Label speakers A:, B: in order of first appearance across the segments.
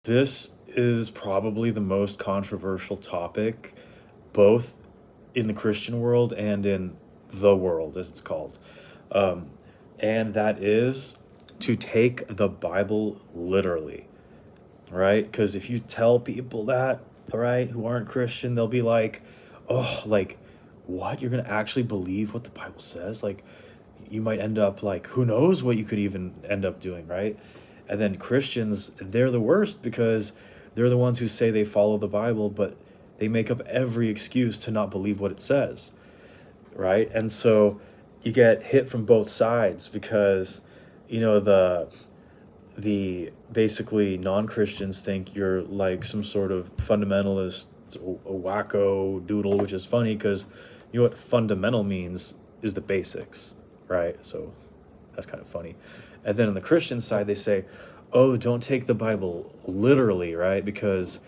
A: This is probably the most controversial topic, both in the Christian world and in the world, as it's called. Um, and that is to take the Bible literally, right? Because if you tell people that, right, who aren't Christian, they'll be like, oh, like, what? You're going to actually believe what the Bible says? Like, you might end up like, who knows what you could even end up doing, right? And then Christians, they're the worst because they're the ones who say they follow the Bible, but they make up every excuse to not believe what it says, right? And so you get hit from both sides because, the basically non-Christians think you're like some sort of fundamentalist, a wacko doodle, which is funny because you know what fundamental means is the basics, right? So that's kind of funny. And then on the Christian side, they say, oh, don't take the Bible literally, right? Because,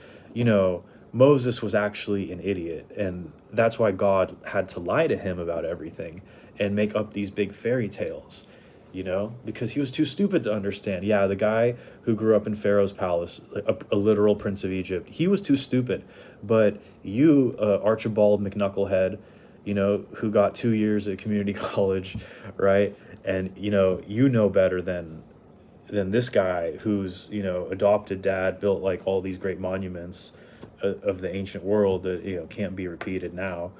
A: Moses was actually an idiot. And that's why God had to lie to him about everything and make up these big fairy tales, because he was too stupid to understand. Yeah, the guy who grew up in Pharaoh's palace, a literal prince of Egypt, he was too stupid. But you, Archibald McKnucklehead, who got 2 years at community college, right? And you know better than this guy whose adopted dad built like all these great monuments of the ancient world that can't be repeated now,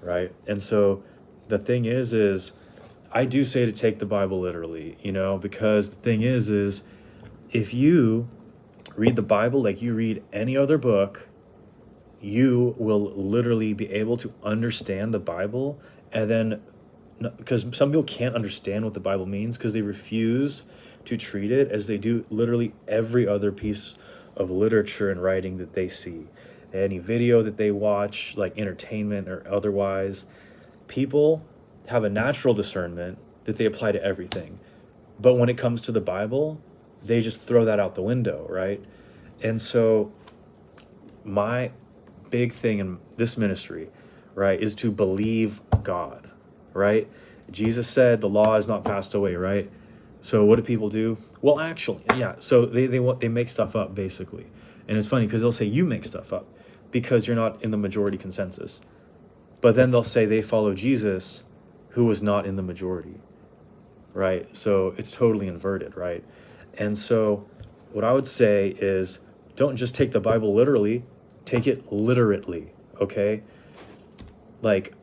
A: right? And so the thing is I do say to take the Bible literally, because the thing is if you read the Bible like you read any other book, you will literally be able to understand the Bible. And then, because some people can't understand what the Bible means because they refuse to treat it as they do literally every other piece of literature and writing that they see, any video that they watch, like entertainment or otherwise. People have a natural discernment that they apply to everything. But when it comes to the Bible, they just throw that out the window, right? And so my big thing in this ministry, right, is to believe God, right? Jesus said the law is not passed away, right? So what do people do? Well, actually, yeah. So they make stuff up basically, and it's funny because they'll say you make stuff up because you're not in the majority consensus, but then they'll say they follow Jesus, who was not in the majority, right? So it's totally inverted, right? And so what I would say is don't just take the Bible literally, take it literately, okay? Like,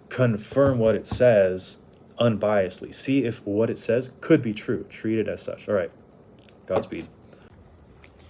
A: confirm what it says unbiasedly. See if what it says could be true. Treat it as such. All right. Godspeed.